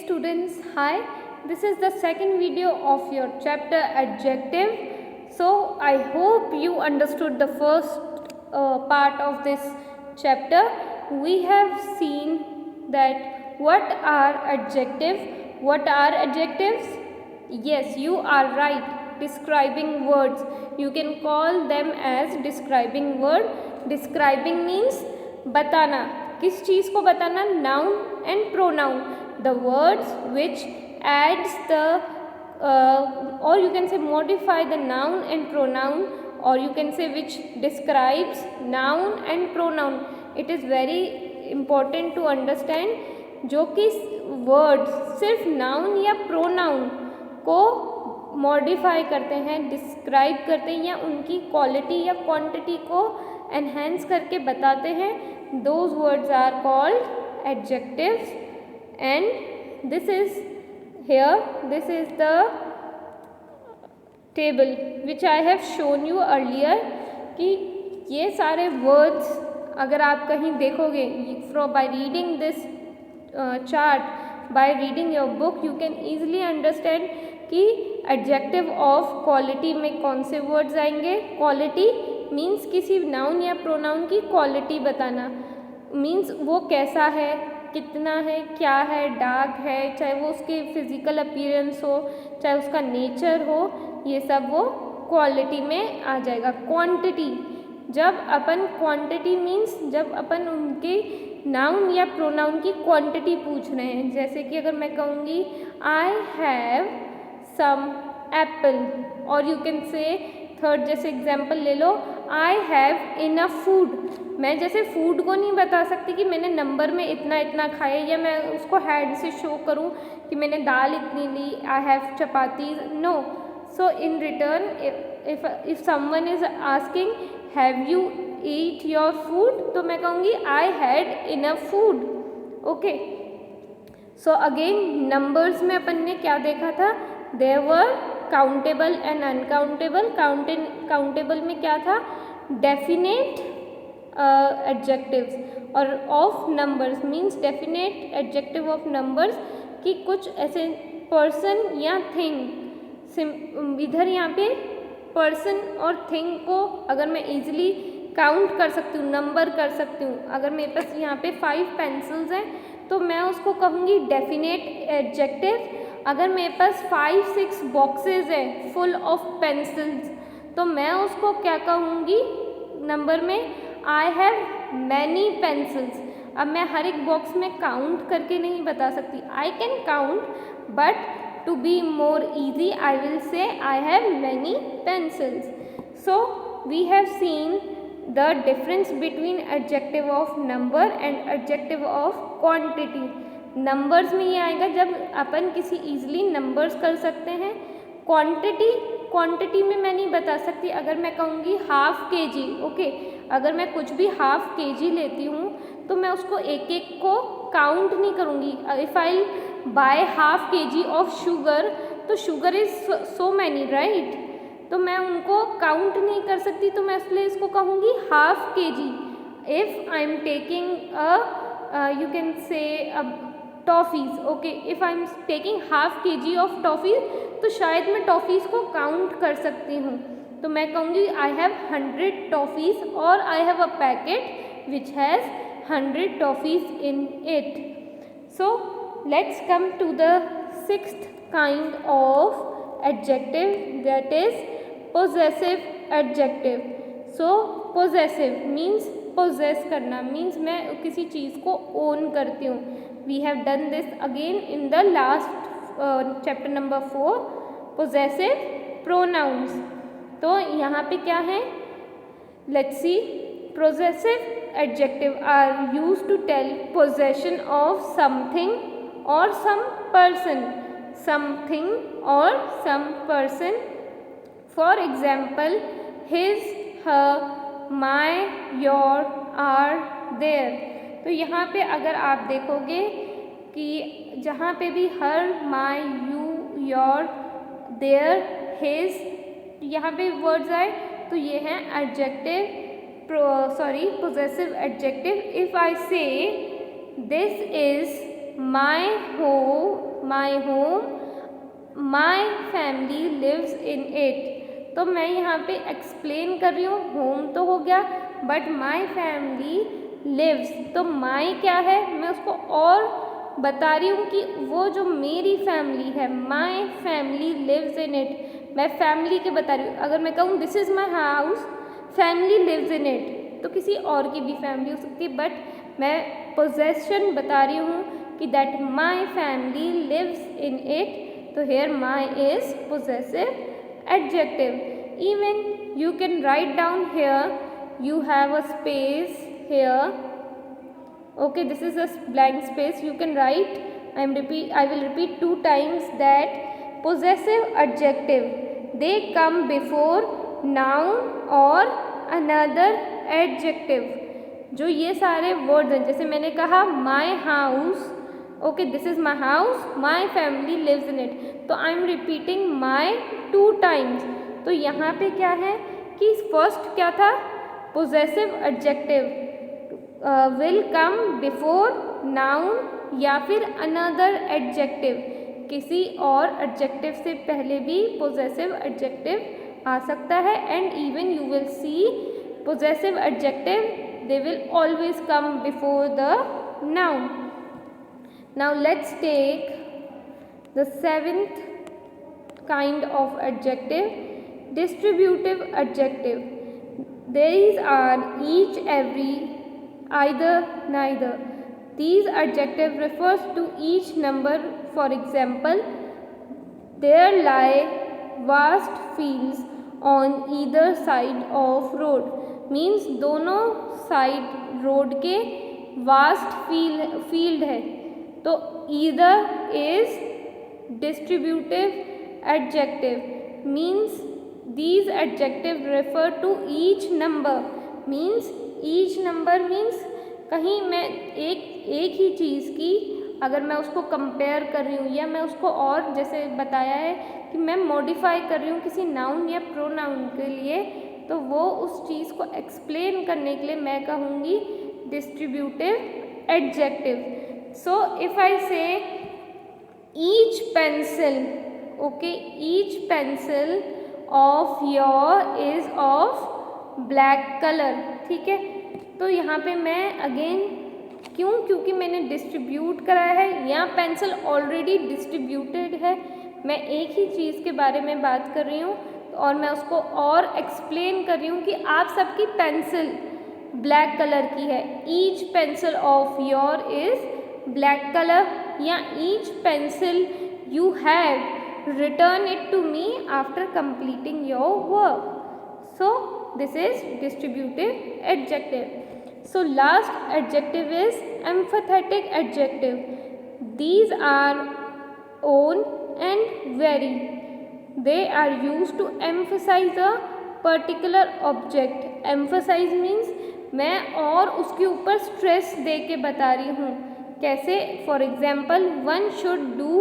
students, hi. This is the second video of your chapter adjective. So I hope you understood the first part of this chapter. We have seen that what are adjectives. What are adjectives? Yes, you are right. Describing words. You can call them as describing word. Describing means बताना. किस चीज़ को बताना? Noun and pronoun. The words which adds the or you can say modify the noun and pronoun, or you can say which describes noun and pronoun. It is very important to understand जो कि words सिर्फ noun या pronoun को modify करते हैं, describe करते हैं या उनकी क्वालिटी या क्वांटिटी को एनहेंस करके बताते हैं. Those words are called adjectives. And this is here, this is the table which I have shown you earlier कि ये सारे वर्ड्स अगर आप कहीं देखोगे by reading this chart, by reading your book, you can easily understand कि adjective of quality में कौन से वर्ड्स आएंगे. क्वालिटी मीन्स किसी नाउन या प्रोनाउन की क्वालिटी बताना. मीन्स वो कैसा है, कितना है, क्या है, डार्क है, चाहे वो उसके फिजिकल अपीयरेंस हो, चाहे उसका नेचर हो, ये सब वो क्वालिटी में आ जाएगा. क्वांटिटी, जब अपन क्वांटिटी मीन्स जब अपन उनके नाउन या प्रोनाउन की क्वांटिटी पूछ रहे हैं. जैसे कि अगर मैं कहूँगी आई हैव सम एप्पल, और यू कैन से थर्ड जैसे एग्जाम्पल ले लो, आई हैव इनफ फूड. मैं जैसे फूड को नहीं बता सकती कि मैंने नंबर में इतना इतना खाया, या मैं उसको हैड से शो करूं कि मैंने दाल इतनी ली, I have chapati. No. So in return if someone is asking have you eat your food, तो मैं कहूँगी I had enough food. Okay. So again numbers में अपन ने क्या देखा था? There were countable and uncountable. Countable में क्या था? Definite adjectives. और of numbers means definite adjective of numbers कि कुछ ऐसे पर्सन या थिंग. इधर यहाँ पे पर्सन और थिंग को अगर मैं इजीली काउंट कर सकती हूँ, नंबर कर सकती हूँ. अगर मेरे पास यहाँ पे 5 पेंसिल्स हैं तो मैं उसको कहूँगी डेफिनेट एडजेक्टिव. अगर मेरे पास 5-6 बॉक्सेस हैं फुल ऑफ पेंसिल्स, तो मैं उसको क्या कहूँगी नंबर में? आई हैव मैनी पेंसिल्स. अब मैं हर एक बॉक्स में काउंट करके नहीं बता सकती. I can count, but to be more easy I will say I have many pencils. So we have seen the difference between adjective of number and adjective of quantity. Numbers में ये आएगा जब अपन किसी easily numbers कर सकते हैं. Quantity में मैं नहीं बता सकती. अगर मैं कहूँगी हाफ केजी, ओके, अगर मैं कुछ भी हाफ केजी लेती हूँ तो मैं उसको एक एक को काउंट नहीं करूँगी. If I buy half KG of sugar, तो sugar is so many, right? तो मैं उनको काउंट नहीं कर सकती, तो मैं इसलिए इसको कहूँगी half KG. If I am taking you can से toffees, okay, if I am taking half KG of toffees, तो शायद मैं टॉफ़ीज़ को काउंट कर सकती हूँ. तो मैं कहूँगी आई हैव 100 टॉफ़ीज़, और I have a packet which has 100 toffees in it. So let's come to the 6th kind of adjective, that is possessive adjective. So possessive means possess करना, means मैं किसी चीज़ को ओन करती हूँ. We have done this again in the last chapter number 4, possessive pronouns. तो यहाँ पे क्या है? Let's see. Possessive adjective are used to tell possession of something और सम पर्सन. समथिंग और some person. For example his, her, my, your, our, their. तो यहाँ पे अगर आप देखोगे कि जहाँ पे भी her, my, you, your, their, his, यहाँ पे वर्ड्स आए तो ये हैं adjective, possessive adjective. If I say this is my home, my home, my family lives in it. तो मैं यहाँ पे एक्सप्लेन कर रही हूँ, home तो हो गया बट my family lives, तो my क्या है, मैं उसको और बता रही हूँ कि वो जो मेरी फैमिली है, my family lives in it, मैं फैमिली के बता रही हूँ. अगर मैं कहूँ this is my house, family lives in it, तो किसी और की भी फैमिली हो सकती है, बट मैं पोजेशन बता रही हूँ कि that my family lives in it. तो here my is possessive adjective. Even you can write down here, you have a space here. Okay, this is a blank space. You can write. I will repeat 2 times that possessive adjective, they come before noun or another adjective. जो ये सारे words हैं, जैसे मैंने कहा my house, okay, this is my house, my family lives in it. तो I am repeating my 2 times. तो यहाँ पे क्या है कि फर्स्ट क्या था, possessive adjective will come before noun या फिर another adjective. किसी और adjective से पहले भी possessive adjective आ सकता है. and even you will see possessive adjective, they will always come before the noun. Now let's take the 7th kind of adjective, distributive adjective. These are each, every, either, neither. These adjective refers to each number. For example, there lie vast fields on either side of road. Means दोनों side road के vast field है. तो either is distributive adjective. Means these adjective refer to each number. Means each number means कहीं मैं एक ही चीज़ की अगर मैं उसको कंपेयर कर रही हूँ या मैं उसको और जैसे बताया है कि मैं मॉडिफाई कर रही हूँ किसी नाउन या प्रोनाउन के लिए, तो वो उस चीज़ को एक्सप्लेन करने के लिए मैं कहूँगी distributive adjective. So if I say each pencil, okay, each pencil of your is of black colour. ठीक है, तो यहाँ पे मैं अगेन क्योंकि मैंने डिस्ट्रीब्यूट कराया है, यहाँ पेंसिल ऑलरेडी डिस्ट्रीब्यूटेड है, मैं एक ही चीज़ के बारे में बात कर रही हूँ और मैं उसको और एक्सप्लेन कर रही हूँ कि आप सबकी पेंसिल ब्लैक कलर की है. Each pencil of your is black colour, या each pencil you have return it to me after completing your work. So this is distributive adjective. So last adjective is emphatic adjective. These are on and very. They are used to emphasize a particular object. Emphasize means मैं और उसके ऊपर stress दे के बता रही हूँ. कैसे? For example, one should do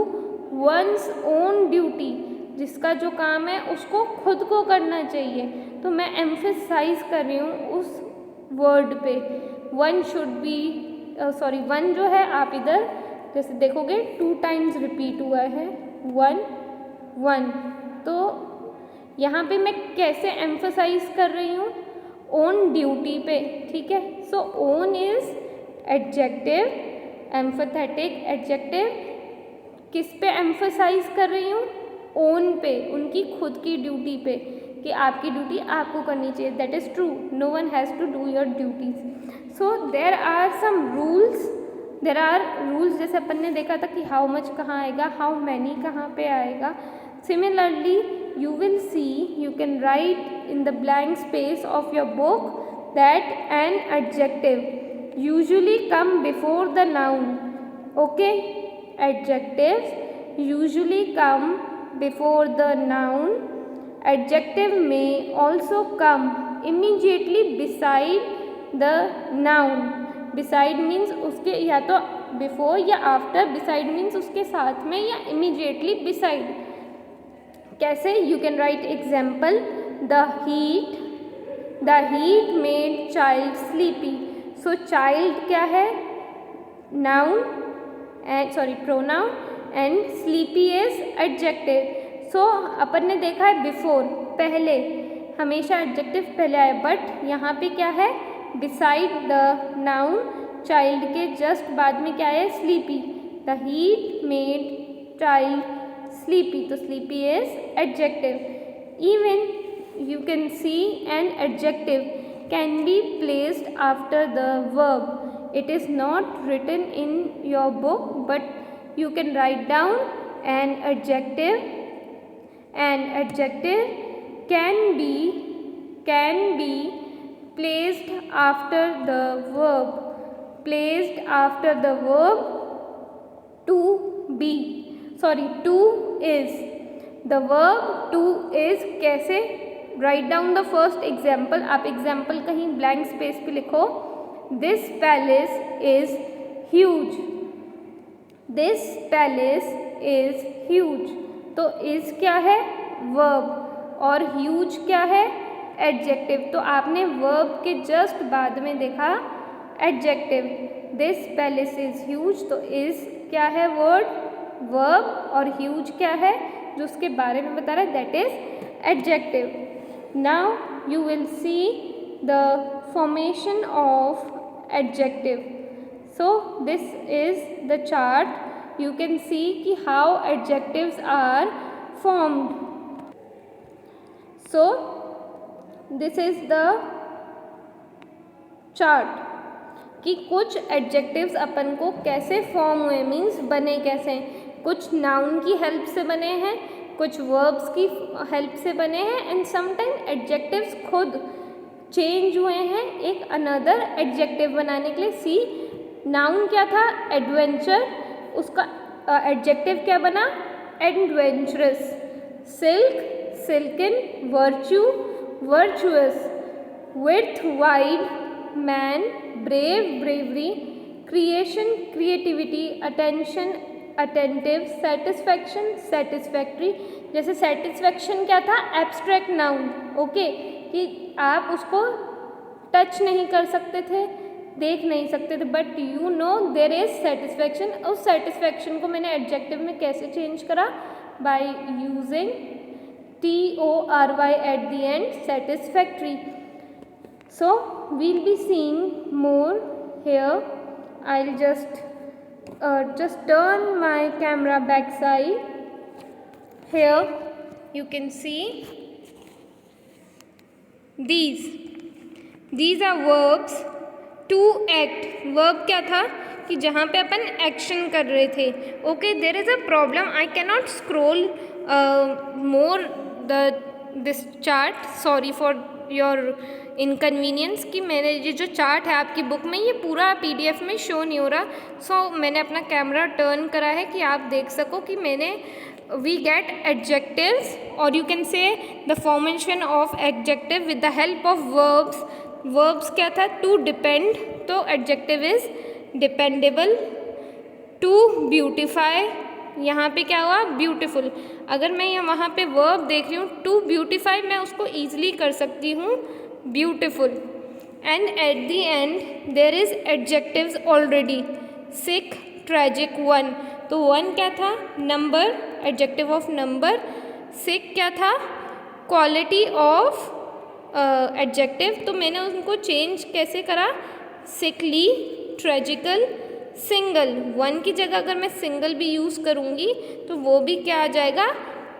one's own duty. जिसका जो काम है उसको खुद को करना चाहिए, तो मैं एम्फेसाइज कर रही हूँ उस वर्ड पे. One should be, sorry, one जो है आप इधर जैसे देखोगे 2 टाइम्स रिपीट हुआ है, वन. तो यहाँ पे मैं कैसे एम्फेसाइज कर रही हूँ, ओन ड्यूटी पे. ठीक है, सो ओन इज एडजेक्टिव, एम्फेथेटिक एडजेक्टिव. किस पे एम्फेसाइज कर रही हूँ, ओन पे, उनकी खुद की ड्यूटी पे, कि आपकी ड्यूटी आपको करनी चाहिए. That is true, no one has to do your duties. So there are some rules, जैसे अपन ने देखा था कि हाउ मच कहाँ आएगा, हाउ मैनी कहाँ पे आएगा. Similarly you will see, you can write in the blank space of your book that an adjective usually come before the noun. Okay, adjectives usually come before the noun. Adjective may also come immediately beside the noun. Beside means उसके या तो before या after, beside means उसके साथ में या immediately beside. कैसे? You can write example, the heat made child sleepy. So child क्या है? Noun, and sorry, pronoun, and sleepy is adjective. So अपन ने देखा है बिफोर, पहले, हमेशा एडजेक्टिव पहले आए, बट यहाँ पे क्या है, बिसाइड द नाउन चाइल्ड के जस्ट बाद में क्या है, sleepy. The heat made child sleepy, तो sleepy is adjective. Even you can see an adjective can be placed after the verb. It is not written in your book, but you can write down an adjective. An adjective can be placed after the verb. Placed after the verb to be. Sorry, to is. The verb to is कैसे? Write down the first example. आप example कहीं blank space पे लिखो। This palace is huge. This palace is huge. तो is क्या है, verb, और huge क्या है, एडजेक्टिव। तो आपने वर्ब के जस्ट बाद में देखा adjective. This palace is huge, तो इज क्या है, वर्ड, वर्ब, और ह्यूज क्या है जो उसके बारे में बता रहा है, that is adjective. Now you will see the formation of adjective. So this is the chart. You can see कि how adjectives are formed. So this is the chart कि कुछ adjectives अपन को कैसे फॉर्म हुए, मीन्स बने कैसे हैं। कुछ नाउन की हेल्प से बने हैं, कुछ वर्ब्स की हेल्प से बने हैं, एंड समटाइम एडजेक्टिव्स खुद चेंज हुए हैं एक अनदर एडजेक्टिव बनाने के लिए। सी, नाउन क्या था, एडवेंचर, उसका एडजेक्टिव क्या बना, adventurous. Silk, silken, virtue, virtuous. Width, wide, man, brave, bravery. Creation, creativity. Attention, attentive. Satisfaction, satisfactory. जैसे सेटिस्फैक्शन क्या था, एब्स्ट्रैक्ट नाउन, ओके, कि आप उसको टच नहीं कर सकते थे, देख नहीं सकते थे, but you know there is satisfaction. उस सेटिस्फैक्शन को मैंने एडजेक्टिव में कैसे चेंज करा, by using TORY at the end, satisfactory. So we'll be seeing more here. I will just turn my camera back side. Here you can see these are verbs to act. verb क्या था कि जहाँ पे अपन action कर रहे थे। Okay, there is a problem, I cannot scroll more this chart, sorry for your inconvenience, कि मैंने ये जो चार्ट है आपकी बुक में, ये पूरा PDF में शो नहीं हो रहा। सो मैंने अपना कैमरा टर्न करा है कि आप देख सको कि मैंने वी गेट एडजेक्टिव्स, और you can say the formation of adjective with the help of verbs. Verbs क्या था, टू डिपेंड, तो adjective is dependable. To beautify, यहाँ पे क्या हुआ, ब्यूटीफुल। अगर मैं वहाँ पे वर्ब देख रही हूँ टू ब्यूटिफाई, मैं उसको ईजिली कर सकती हूँ beautiful. And at the end there is adjectives already. Sick, tragic, one, तो वन क्या था, number, adjective of number. Sick क्या था, क्वालिटी ऑफ एडजेक्टिव, तो मैंने उनको चेंज कैसे करा, सिकली, ट्रेजिकल, सिंगल। वन की जगह अगर मैं सिंगल भी यूज़ करूँगी तो वो भी क्या आ जाएगा,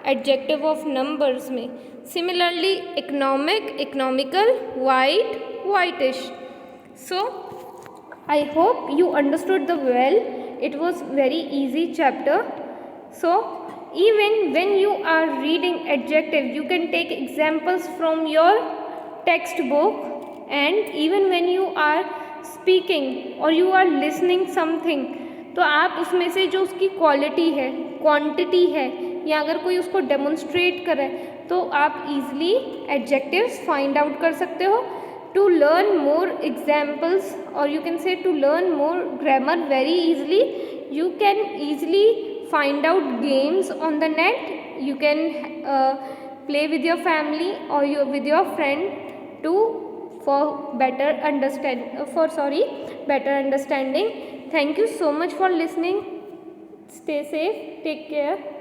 एडजेक्टिव ऑफ नंबर्स में। Similarly economic, economical, white, whitish. So I hope you understood the well. It was very easy chapter. So even when you are reading adjective, you can take examples from your textbook, and even when you are speaking or you are listening something, तो आप उसमें से जो उसकी quality है, quantity है, या अगर कोई उसको डेमोन्स्ट्रेट करे तो आप इजीली एडजेक्टिव्स फाइंड आउट कर सकते हो। to learn more examples, or you can say to learn more grammar very easily, you can easily find out games on the net. You can play with your family or with your friend for better understanding. Thank you so much for listening. Stay safe. Take care.